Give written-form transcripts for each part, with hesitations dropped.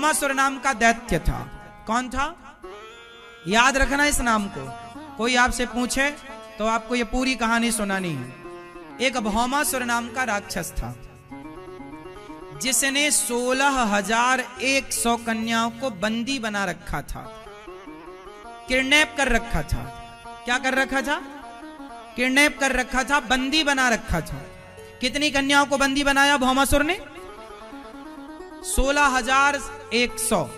भौमासुर नाम का दैत्य था। कौन था? याद रखना इस नाम को। कोई आपसे पूछे तो आपको ये पूरी कहानी सुनानी है। एक भौमासुर नाम का राक्षस था जिसने 16,100 कन्याओं को बंदी बना रखा था, किडनैप कर रखा था। क्या कर रखा था? किडनैप कर रखा था, बंदी बना रखा था। कितनी कन्याओं को बंदी बनाया भौमासुर ने? 16,100।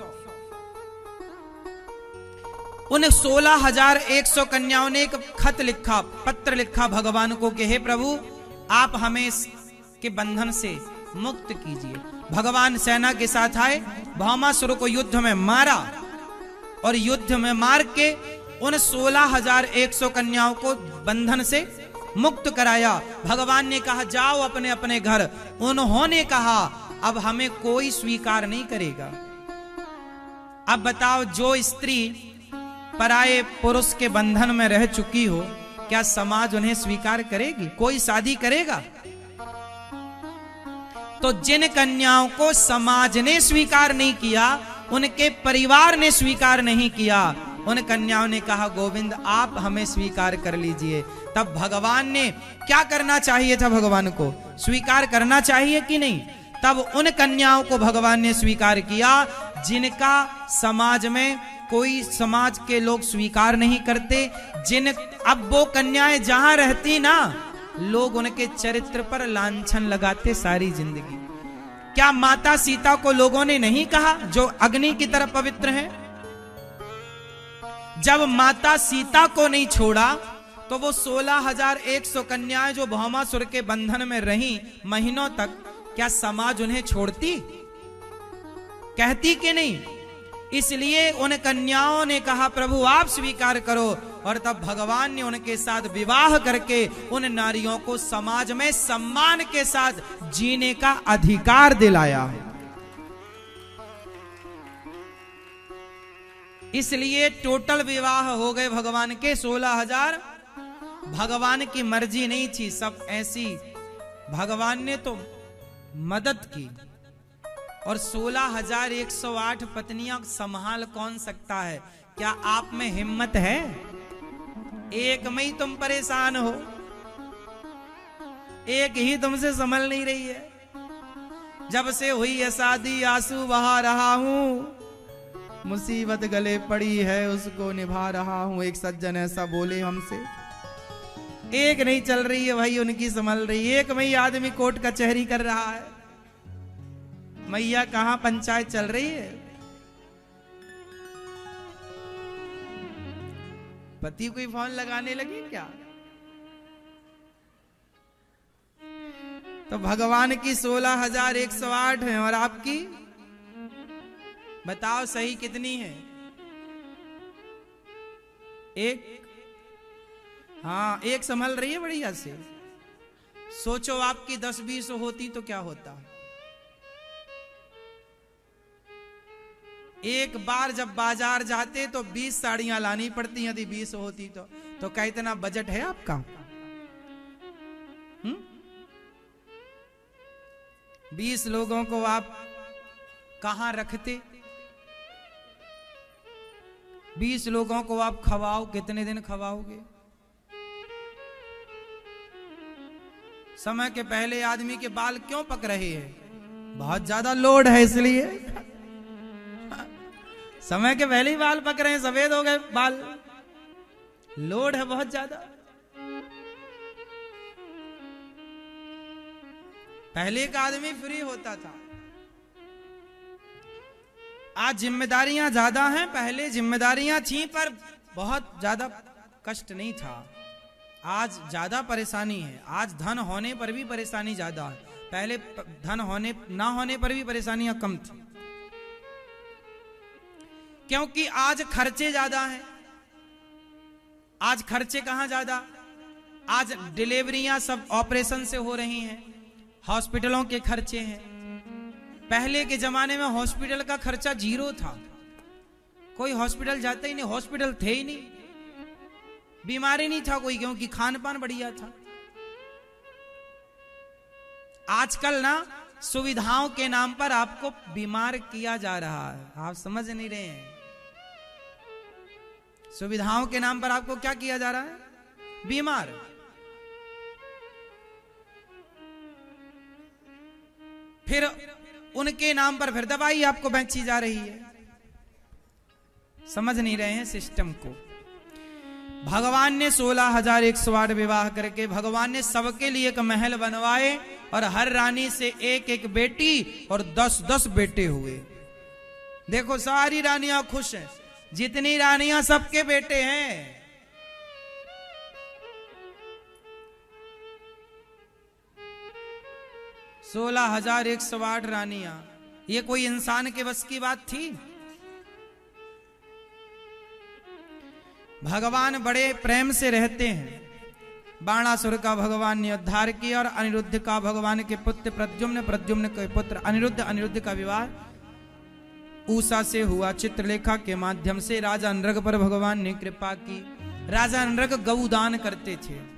उन 16,100 कन्याओं ने एक खत लिखा, पत्र लिखा भगवान को कि हे प्रभु, आप हमें इसके बंधन से मुक्त कीजिए। भगवान सेना के साथ आए, भौमासुर को युद्ध में मारा और युद्ध में मार के उन 16,100 कन्याओं को बंधन से मुक्त कराया। भगवान ने कहा जाओ अपने अपने घर। उन्होंने कहा अब हमें कोई स्वीकार नहीं करेगा। अब बताओ, जो स्त्री पराये पुरुष के बंधन में रह चुकी हो, क्या समाज उन्हें स्वीकार करेगी? कोई शादी करेगा? तो जिन कन्याओं को समाज ने स्वीकार नहीं किया, उनके परिवार ने स्वीकार नहीं किया, उन कन्याओं ने कहा गोविंद आप हमें स्वीकार कर लीजिए। तब भगवान ने क्या करना चाहिए था? भगवान को स्वीकार करना चाहिए कि नहीं? तब उन कन्याओं को भगवान ने स्वीकार किया जिनका समाज में कोई, समाज के लोग स्वीकार नहीं करते। अब वो कन्याएं जहां रहती ना, लोग उनके चरित्र पर लांछन लगाते सारी जिंदगी। क्या माता सीता को लोगों ने नहीं कहा, जो अग्नि की तरह पवित्र है? जब माता सीता को नहीं छोड़ा तो वो 16,100 कन्याएं जो भौमासुर के बंधन में रहीं महीनों तक, क्या समाज उन्हें छोड़ती? कहती कि नहीं? इसलिए उन कन्याओं ने कहा प्रभु आप स्वीकार करो, और तब भगवान ने उनके साथ विवाह करके उन नारियों को समाज में सम्मान के साथ जीने का अधिकार दिलाया। इसलिए टोटल विवाह हो गए भगवान के 16,000। भगवान की मर्जी नहीं थी, सब ऐसी भगवान ने तो मदद की। और 16,108 पत्नियां संभाल कौन सकता है? क्या आप में हिम्मत है? एक में ही तुम परेशान हो, एक ही तुमसे संभल नहीं रही है। जब से हुई है शादी आंसू बहा रहा हूं, मुसीबत गले पड़ी है उसको निभा रहा हूं। एक सज्जन ऐसा बोले हमसे। एक नहीं चल रही है भाई, उनकी संभल रही। एक में ही आदमी कोर्ट कचहरी कर रहा है, मैया कहां पंचायत चल रही है? पति कोई फोन लगाने लगी क्या? तो भगवान की 16,108 है और आपकी बताओ सही कितनी है? एक। हाँ, एक संभल रही है बढ़िया से। सोचो आपकी 10-20 होती तो क्या होता? एक बार जब बाजार जाते तो 20 साड़ियां लानी पड़ती, यदि 20 होती तो क्या इतना बजट है आपका? 20 लोगों को आप कहां रखते? 20 लोगों को आप खवाओ, कितने दिन खवाओगे? समय के पहले आदमी के बाल क्यों पक रहे हैं? बहुत ज्यादा लोड है इसलिए। समय के पहले ही बाल पक रहे हैं, सफेद हो गए बाल, लोड है बहुत ज्यादा। पहले का आदमी फ्री होता था, आज जिम्मेदारियां ज्यादा हैं। पहले जिम्मेदारियां थी पर बहुत ज्यादा कष्ट नहीं था। आज ज्यादा परेशानी है। आज धन होने पर भी परेशानी ज्यादा है, पहले धन होने ना होने पर भी परेशानियां कम थी। क्योंकि आज खर्चे ज्यादा हैं। आज खर्चे कहां ज्यादा? आज डिलीवरियां सब ऑपरेशन से हो रही हैं, हॉस्पिटलों के खर्चे हैं। पहले के जमाने में हॉस्पिटल का खर्चा 0 था, कोई हॉस्पिटल जाता ही नहीं, हॉस्पिटल थे ही नहीं, बीमारी नहीं था कोई, क्योंकि खान पान बढ़िया था। आजकल ना सुविधाओं के नाम पर आपको बीमार किया जा रहा है। आप समझ नहीं रहे हैं। सुविधाओं के नाम पर आपको क्या किया जा रहा है? बीमार। फिर उनके नाम पर फिर दवाई आपको बेची जा रही है। समझ नहीं रहे हैं सिस्टम को। भगवान ने 16,108 विवाह करके भगवान ने सबके लिए एक महल बनवाए और हर रानी से एक एक बेटी और 10-10 बेटे हुए। देखो सारी रानियां खुश हैं, जितनी रानियां सबके बेटे हैं। सोलह 16,108 रानियां, ये कोई इंसान के बस की बात थी? भगवान बड़े प्रेम से रहते हैं। बाणासुर का भगवान ने उद्धार किया और अनिरुद्ध का भगवान के पुत्र प्रद्युम्न, प्रद्युम्न के पुत्र अनिरुद्ध, अनिरुद्ध का विवाह ऊषा से हुआ। चित्रलेखा के माध्यम से राजा नृग पर भगवान ने कृपा की। राजा नृग गौदान करते थे।